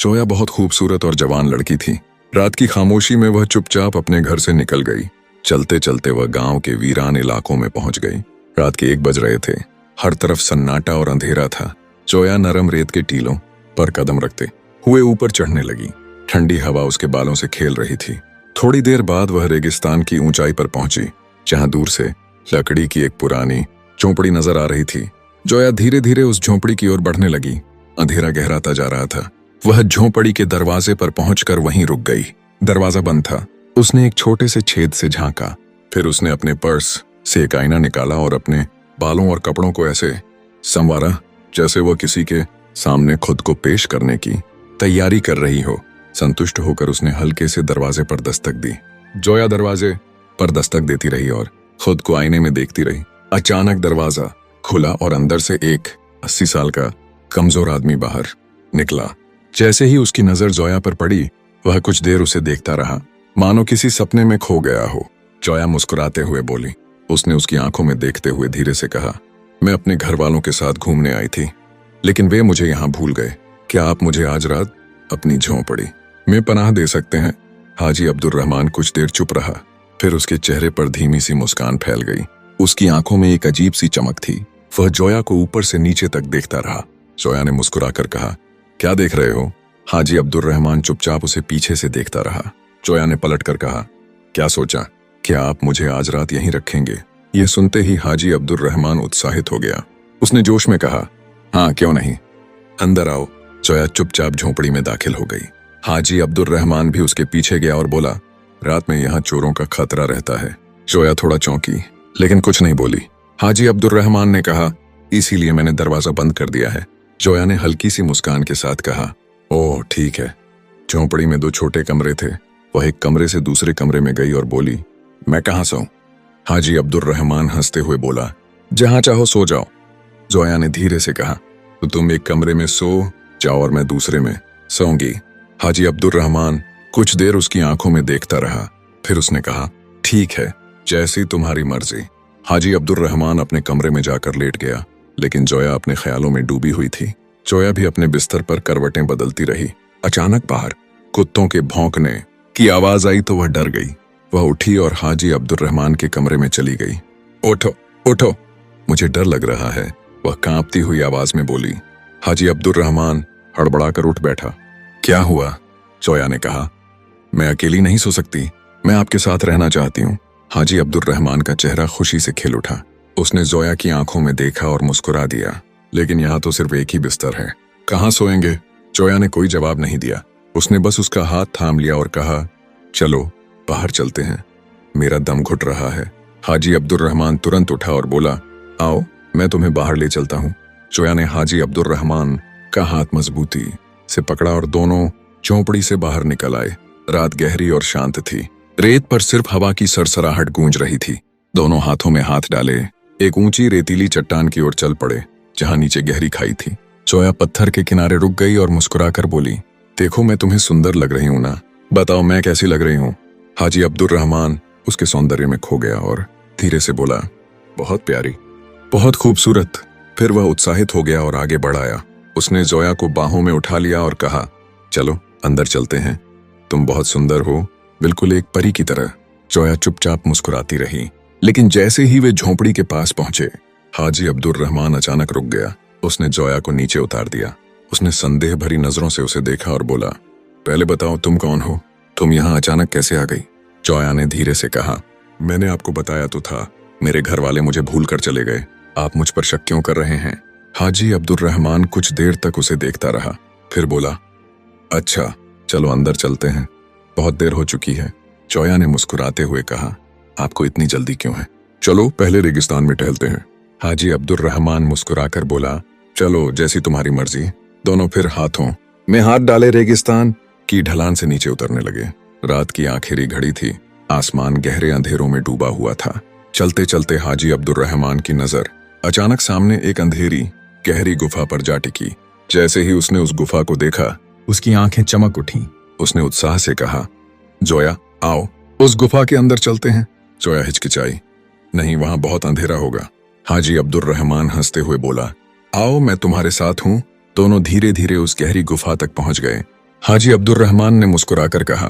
जोया बहुत खूबसूरत और जवान लड़की थी। रात की खामोशी में वह चुपचाप अपने घर से निकल गई। चलते चलते वह गांव के वीरान इलाकों में पहुंच गई। रात के 1 बज रहे थे। हर तरफ सन्नाटा और अंधेरा था। जोया नरम रेत के टीलों पर कदम रखते हुए ऊपर चढ़ने लगी। ठंडी हवा उसके बालों से खेल रही थी। थोड़ी देर बाद वह रेगिस्तान की ऊंचाई पर पहुंची, जहां दूर से लकड़ी की एक पुरानी झोंपड़ी नजर आ रही थी। जोया धीरे धीरे उस झोंपड़ी की ओर बढ़ने लगी। अंधेरा गहराता जा रहा था। वह झोंपड़ी के दरवाजे पर पहुंचकर वहीं रुक गई। दरवाजा बंद था। उसने एक छोटे से छेद से झांका। फिर उसने अपने पर्स से एक आईना निकाला और अपने बालों और कपड़ों को ऐसे संवारा जैसे वह किसी के सामने खुद को पेश करने की तैयारी कर रही हो। संतुष्ट होकर उसने हल्के से दरवाजे पर दस्तक दी। जोया दरवाजे पर दस्तक देती रही और खुद को आईने में देखती रही। अचानक दरवाजा खुला और अंदर से एक 80 साल का कमजोर आदमी बाहर निकला। जैसे ही उसकी नजर जोया पर पड़ी, वह कुछ देर उसे देखता रहा, मानो किसी सपने में खो गया हो। जोया मुस्कुराते हुए बोली। उसने उसकी आंखों में देखते हुए धीरे से कहा, मैं अपने घर वालों के साथ घूमने आई थी, लेकिन वे मुझे यहाँ भूल गए। क्या आप मुझे आज रात अपनी झोंपड़ी में पनाह दे सकते हैं? हाजी अब्दुल रहमान कुछ देर चुप रहा। फिर उसके चेहरे पर धीमी सी मुस्कान फैल गई। उसकी आंखों में एक अजीब सी चमक थी। वह जोया को ऊपर से नीचे तक देखता रहा। जोया ने मुस्कुराकर कहा, क्या देख रहे हो? हाजी अब्दुल रहमान चुपचाप उसे पीछे से देखता रहा। जोया ने पलटकर कहा, क्या सोचा? क्या आप मुझे आज रात यहीं रखेंगे? ये सुनते ही हाजी अब्दुल रहमान उत्साहित हो गया। उसने जोश में कहा, हाँ क्यों नहीं, अंदर आओ। जोया चुपचाप झोंपड़ी में दाखिल हो गई। हाजी अब्दुल रहमान भी उसके पीछे गया और बोला, रात में यहाँ चोरों का खतरा रहता है। जोया थोड़ा चौंकी, लेकिन कुछ नहीं बोली। हाजी अब्दुल रहमान ने कहा, इसीलिए मैंने दरवाजा बंद कर दिया है। जोया ने हल्की सी मुस्कान के साथ कहा, ओह ठीक है। झोंपड़ी में 2 छोटे कमरे थे। वह एक कमरे से दूसरे कमरे में गई और बोली, मैं कहाँ सोऊं? हाजी अब्दुल रहमान हंसते हुए बोला, जहां चाहो सो जाओ। जोया ने धीरे से कहा, तो तुम एक कमरे में सो जाओ और मैं दूसरे में सोऊंगी। हाजी अब्दुल रहमान कुछ देर उसकी आंखों में देखता रहा। फिर उसने कहा, ठीक है, जैसी तुम्हारी मर्जी। हाजी अब्दुल रहमान अपने कमरे में जाकर लेट गया, लेकिन जोया अपने ख्यालों में डूबी हुई थी। जोया भी अपने बिस्तर पर करवटें बदलती रही। अचानक बाहर कुत्तों के भौंकने की आवाज आई तो वह डर गई। वह उठी और हाजी अब्दुल रहमान के कमरे में चली गई। उठो उठो, मुझे डर लग रहा है, वह कांपती हुई आवाज में बोली। हाजी अब्दुल रहमान हड़बड़ाकर उठ बैठा। क्या हुआ? जोया ने कहा, मैं अकेली नहीं सो सकती, मैं आपके साथ रहना चाहती हूँ। हाजी अब्दुल रहमान का चेहरा खुशी से खिल उठा। उसने जोया की आंखों में देखा और मुस्कुरा दिया, लेकिन यहाँ तो सिर्फ एक ही बिस्तर है, कहाँ सोएंगे? जोया ने कोई जवाब नहीं दिया। उसने बस उसका हाथ थाम लिया और कहा, चलो बाहर चलते हैं, मेरा दम घुट रहा है। हाजी अब्दुल रहमान तुरंत उठा और बोला, आओ मैं तुम्हें बाहर ले चलता हूँ। जोया ने हाजी अब्दुल रहमान का हाथ मजबूती से पकड़ा और दोनों झोंपड़ी से बाहर निकल आए। रात गहरी और शांत थी। रेत पर सिर्फ हवा की सरसराहट गूंज रही थी। दोनों हाथों में हाथ डाले एक ऊंची रेतीली चट्टान की ओर चल पड़े, जहां नीचे गहरी खाई थी। जोया पत्थर के किनारे रुक गई और मुस्कुराकर बोली, देखो मैं तुम्हें सुंदर लग रही हूं ना? बताओ मैं कैसी लग रही हूं? हाजी अब्दुल रहमान उसके सौंदर्य में खो गया और धीरे से बोला, बहुत प्यारी, बहुत खूबसूरत। फिर वह उत्साहित हो गया और आगे बढ़ आया। उसने जोया को बाहों में उठा लिया और कहा, चलो अंदर चलते हैं, तुम बहुत सुंदर हो, बिल्कुल एक परी की तरह। जोया चुपचाप मुस्कुराती रही, लेकिन जैसे ही वे झोंपड़ी के पास पहुंचे, हाजी अब्दुल रहमान अचानक रुक गया। उसने जोया को नीचे उतार दिया। उसने संदेह भरी नजरों से उसे देखा और बोला, पहले बताओ तुम कौन हो? तुम यहाँ अचानक कैसे आ गई? जोया ने धीरे से कहा, मैंने आपको बताया तो था, मेरे घर वाले मुझे भूल कर चले गए, आप मुझ पर शक क्यों कर रहे हैं? हाजी अब्दुल रहमान कुछ देर तक उसे देखता रहा, फिर बोला, अच्छा चलो अंदर चलते हैं, बहुत देर हो चुकी है। जोया ने मुस्कुराते हुए कहा, आपको इतनी जल्दी क्यों है? चलो पहले रेगिस्तान में टहलते हैं। हाजी अब्दुल रहमान मुस्कुराकर बोला, चलो जैसी तुम्हारी मर्जी। दोनों फिर हाथों में हाथ डाले रेगिस्तान की ढलान से नीचे उतरने लगे। रात की आखिरी घड़ी थी। आसमान गहरे अंधेरों में डूबा हुआ था। चलते चलते हाजी अब्दुल रहमान की नजर अचानक सामने एक अंधेरी गहरी गुफा पर जा टिकी। जैसे ही उसने उस गुफा को देखा, उसकी आंखें चमक उठी। उसने उत्साह से कहा, जोया आओ उस गुफा के अंदर चलते हैं। जोया हिचकिचाई, नहीं वहां बहुत अंधेरा होगा। हाजी अब्दुल रहमान हंसते हुए बोला, आओ मैं तुम्हारे साथ हूं। दोनों धीरे धीरे उस गहरी गुफा तक पहुंच गए। हाजी अब्दुर रहमान ने मुस्कुराकर कहा,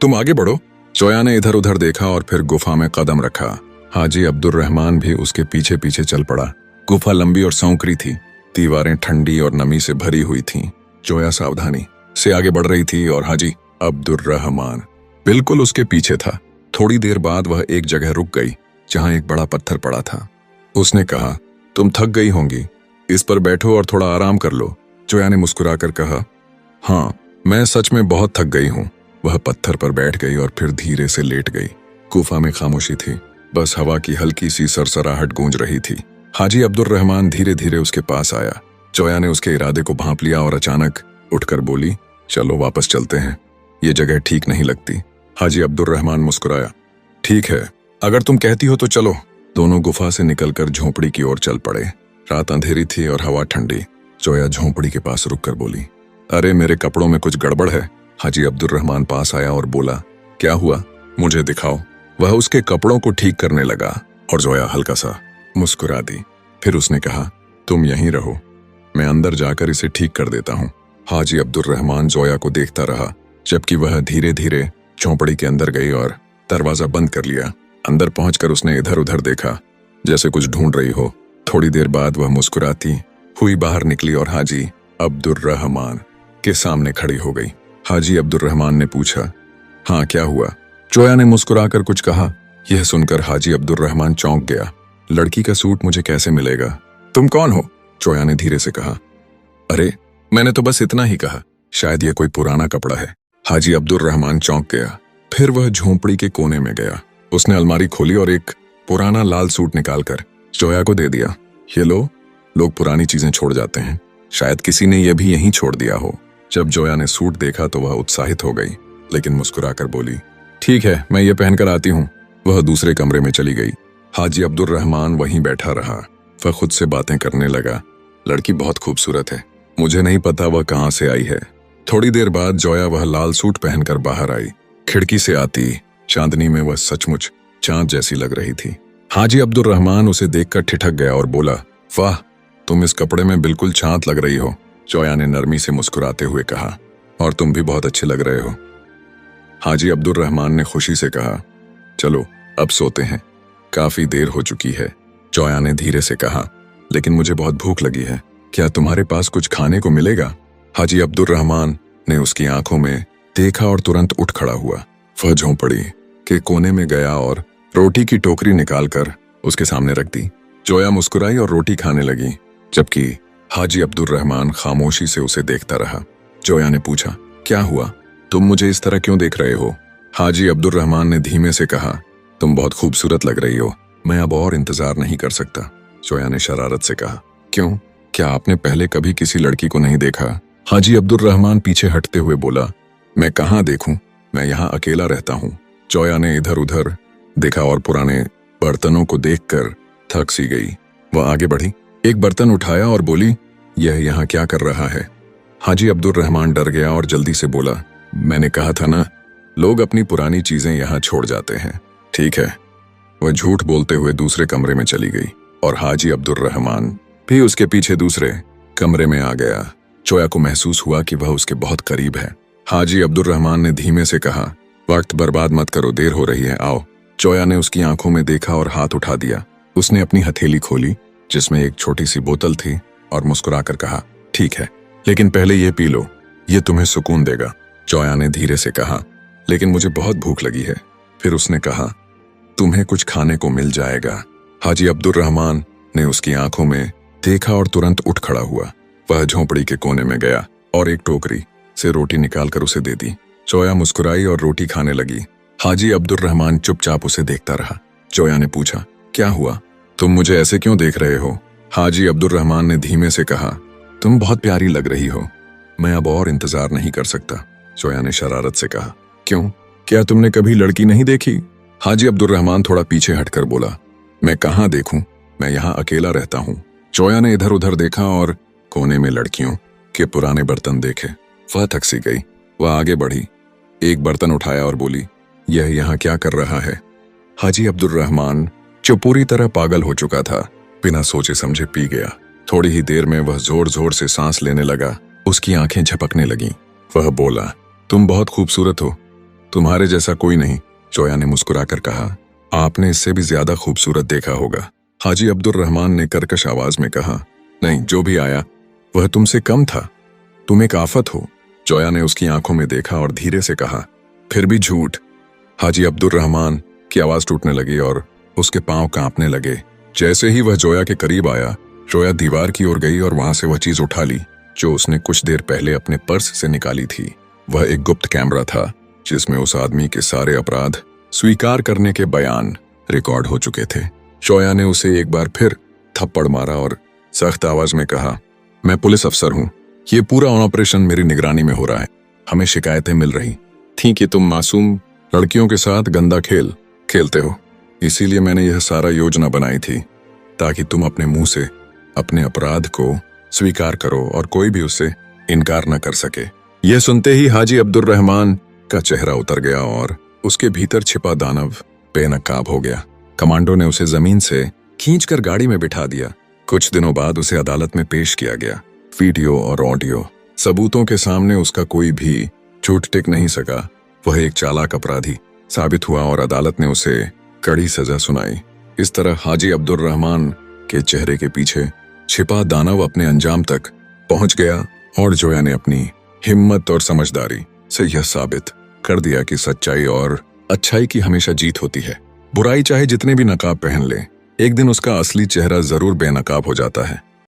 तुम आगे बढ़ो। जोया ने इधर उधर देखा और फिर गुफा में कदम रखा। हाजी अब्दुर रहमान भी उसके पीछे पीछे चल पड़ा। गुफा लंबी और संकरी थी, दीवारें ठंडी और नमी से भरी हुई थीं। जोया सावधानी से आगे बढ़ रही थी और हाजी अब्दुर रहमान बिल्कुल उसके पीछे था। थोड़ी देर बाद वह एक जगह रुक गई जहां एक बड़ा पत्थर पड़ा था। उसने कहा, तुम थक गई होंगी, इस पर बैठो और थोड़ा आराम कर लो। जोया ने मुस्कुराकर कहा, हाँ, मैं सच में बहुत थक गई हूँ। वह पत्थर पर बैठ गई और फिर धीरे से लेट गई। गुफा में खामोशी थी, बस हवा की हल्की सी सरसराहट गूंज रही थी। हाजी अब्दुर रहमान धीरे धीरे उसके पास आया। जोया ने उसके इरादे को भांप लिया और अचानक उठकर बोली, चलो वापस चलते हैं, ये जगह ठीक नहीं लगती। हाजी अब्दुर रहमान मुस्कुराया, ठीक है, अगर तुम कहती हो तो चलो। दोनों गुफा से निकलकर झोंपड़ी की ओर चल पड़े। रात अंधेरी थी और हवा ठंडी। जोया झोंपड़ी के पास रुककर बोली, अरे मेरे कपड़ों में कुछ गड़बड़ है। हाजी अब्दुर रहमान पास आया और बोला, क्या हुआ, मुझे दिखाओ। वह उसके कपड़ों को ठीक करने लगा और जोया हल्का सा मुस्कुरा दी। फिर उसने कहा, तुम यहीं रहो, मैं अंदर जाकर इसे ठीक कर देता हूँ। हाजी अब्दुर रहमान जोया को देखता रहा जबकि वह धीरे धीरे झोंपड़ी के अंदर गई और दरवाजा बंद कर लिया। अंदर पहुंचकर उसने इधर उधर देखा जैसे कुछ ढूंढ रही हो। थोड़ी देर बाद वह मुस्कुराती हुई बाहर निकली और हाजी अब्दुर रहमान के सामने खड़ी हो गई। हाजी अब्दुर रहमान ने पूछा, हाँ क्या हुआ? जोया ने मुस्कुराकर कुछ कहा। यह सुनकर हाजी अब्दुर रहमान चौंक गया। लड़की का सूट मुझे कैसे मिलेगा? तुम कौन हो? जोया ने धीरे से कहा। अरे मैंने तो बस इतना ही कहा, शायद यह कोई पुराना कपड़ा है। हाजी अब्दुर रहमान चौंक गया। फिर वह झोंपड़ी के कोने में गया। उसने अलमारी खोली और एक पुराना लाल सूट निकालकर जोया को दे दिया। ये लो, लोग पुरानी चीजें छोड़ जाते हैं, शायद किसी ने यह भी यहीं छोड़ दिया हो। जब जोया ने सूट देखा तो वह उत्साहित हो गई, लेकिन मुस्कुराकर बोली, ठीक है, मैं ये पहनकर आती हूँ। वह दूसरे कमरे में चली गई। हाजी अब्दुर रहमान वहीं बैठा रहा। वह खुद से बातें करने लगा, लड़की बहुत खूबसूरत है, मुझे नहीं पता वह कहाँ से आई है। थोड़ी देर बाद जोया वह लाल सूट पहनकर बाहर आई। खिड़की से आती चांदनी में वह सचमुच चांद जैसी लग रही थी। हाजी अब्दुर रहमान उसे देखकर ठिठक गया और बोला, वाह, तुम इस कपड़े में बिल्कुल चांद लग रही हो। जोया ने नरमी से मुस्कुराते हुए कहा, और तुम भी बहुत अच्छे लग रहे हो। हाजी अब्दुर रहमान ने खुशी से कहा, चलो अब सोते हैं, काफी देर हो चुकी है। जोया ने धीरे से कहा, लेकिन मुझे बहुत भूख लगी है, क्या तुम्हारे पास कुछ खाने को मिलेगा? हाजी अब्दुर रहमान ने उसकी आंखों में देखा और तुरंत उठ खड़ा हुआ। वह झोंपड़ी के कोने में गया और रोटी की टोकरी निकालकर उसके सामने रख दी। जोया मुस्कुराई और रोटी खाने लगी, जबकि हाजी अब्दुर रहमान खामोशी से उसे देखता रहा। जोया ने पूछा, क्या हुआ, तुम मुझे इस तरह क्यों देख रहे हो? हाजी अब्दुर रहमान ने धीमे से कहा, तुम बहुत खूबसूरत लग रही हो, मैं अब और इंतजार नहीं कर सकता। जोया ने शरारत से कहा, क्यों, क्या आपने पहले कभी किसी लड़की को नहीं देखा? हाजी अब्दुर रहमान पीछे हटते हुए बोला, मैं कहाँ देखूं, मैं यहाँ अकेला रहता हूँ। जोया ने इधर उधर देखा और पुराने बर्तनों को देखकर थक सी गई। वह आगे बढ़ी, एक बर्तन उठाया और बोली, यह यहाँ क्या कर रहा है? हाजी अब्दुर रहमान डर गया और जल्दी से बोला, मैंने कहा था ना, लोग अपनी पुरानी चीजें यहाँ छोड़ जाते हैं। ठीक है। वह झूठ बोलते हुए दूसरे कमरे में चली गई और हाजी अब्दुर रहमान भी उसके पीछे दूसरे कमरे में आ गया। जोया को महसूस हुआ कि वह उसके बहुत करीब है। हाजी अब्दुर रहमान ने धीमे से कहा, वक्त बर्बाद मत करो, देर हो रही है, आओ। जोया ने उसकी आंखों में देखा और हाथ उठा दिया। उसने अपनी हथेली खोली जिसमें एक छोटी सी बोतल थी और मुस्कुराकर कहा, ठीक है, लेकिन पहले ये पी लो, ये तुम्हें सुकून देगा। जोया ने धीरे से कहा, लेकिन मुझे बहुत भूख लगी है। फिर उसने कहा, तुम्हें कुछ खाने को मिल जाएगा। हाजी अब्दुर रहमान ने उसकी आंखों में देखा और तुरंत उठ खड़ा हुआ। वह झोंपड़ी के कोने में गया और एक टोकरी से रोटी निकालकर उसे दे दी। जोया मुस्कुराई और रोटी खाने लगी। हाजी अब्दुर रहमान चुपचाप उसे देखता रहा। जोया ने पूछा, क्या हुआ, तुम मुझे ऐसे क्यों देख रहे हो? हाजी अब्दुर रहमान ने धीमे से कहा, तुम बहुत प्यारी लग रही हो, मैं अब और इंतजार नहीं कर सकता। जोया ने शरारत से कहा, क्यों, क्या तुमने कभी लड़की नहीं देखी? हाजी अब्दुर रहमान थोड़ा पीछे हटकर बोला, मैं कहाँ देखूं, मैं यहाँ अकेला रहता हूँ। जोया ने इधर उधर देखा और कोने में लड़कियों के पुराने बर्तन देखे। वह थक सी गई। वह आगे बढ़ी, एक बर्तन उठाया और बोली, यह यहाँ क्या कर रहा है? हाजी अब्दुर रहमान जो पूरी तरह पागल हो चुका था, बिना सोचे समझे पी गया। थोड़ी ही देर में वह जोर जोर से सांस लेने लगा। उसकी आंखें झपकने लगीं। वह बोला, तुम बहुत खूबसूरत हो, तुम्हारे जैसा कोई नहीं। जोया ने मुस्कुराकर कहा, आपने इससे भी ज्यादा खूबसूरत देखा होगा। हाजी अब्दुल रहमान ने कर्कश आवाज में कहा, नहीं, जो भी आया वह तुमसे कम था, तुम एक आफत हो। जोया ने उसकी आंखों में देखा और धीरे से कहा, फिर भी झूठ। हाजी अब्दुल रहमान की आवाज टूटने लगी और उसके पांव कांपने लगे। जैसे ही वह जोया के करीब आया, जोया दीवार की ओर गई और वहां से वह चीज उठा ली जो उसने कुछ देर पहले अपने पर्स से निकाली थी। वह एक गुप्त कैमरा था जिसमें उस आदमी के सारे अपराध स्वीकार करने के बयान रिकॉर्ड हो चुके थे। जोया ने उसे एक बार फिर थप्पड़ मारा और सख्त आवाज में कहा, मैं पुलिस अफसर हूं, ये पूरा ऑपरेशन मेरी निगरानी में हो रहा है। हमें शिकायतें मिल रही थीं कि तुम मासूम लड़कियों के साथ गंदा खेल खेलते हो, इसीलिए मैंने यह सारा योजना बनाई थी ताकि तुम अपने मुंह से अपने अपराध को स्वीकार करो और कोई भी उससे इनकार न कर सके। यह सुनते ही हाजी अब्दुल रहमान का चेहरा उतर गया और उसके भीतर छिपा दानव बेनकाब हो गया। कमांडो ने उसे जमीन से खींचकर गाड़ी में बिठा दिया। कुछ दिनों बाद उसे अदालत में पेश किया गया। वीडियो और ऑडियो सबूतों के सामने उसका कोई भी झूठ टिक नहीं सका। वह एक चालाक अपराधी साबित हुआ और अदालत ने उसे कड़ी सजा सुनाई। इस तरह हाजी अब्दुल रहमान के चेहरे के पीछे छिपा दानव अपने अंजाम तक पहुंच गया और जोया ने अपनी हिम्मत और समझदारी से यह साबित कर दिया कि सच्चाई और अच्छाई की हमेशा जीत होती है। बुराई चाहे जितने भी नकाब पहन ले, एक दिन उसका असली चेहरा जरूर बेनकाब हो जाता है।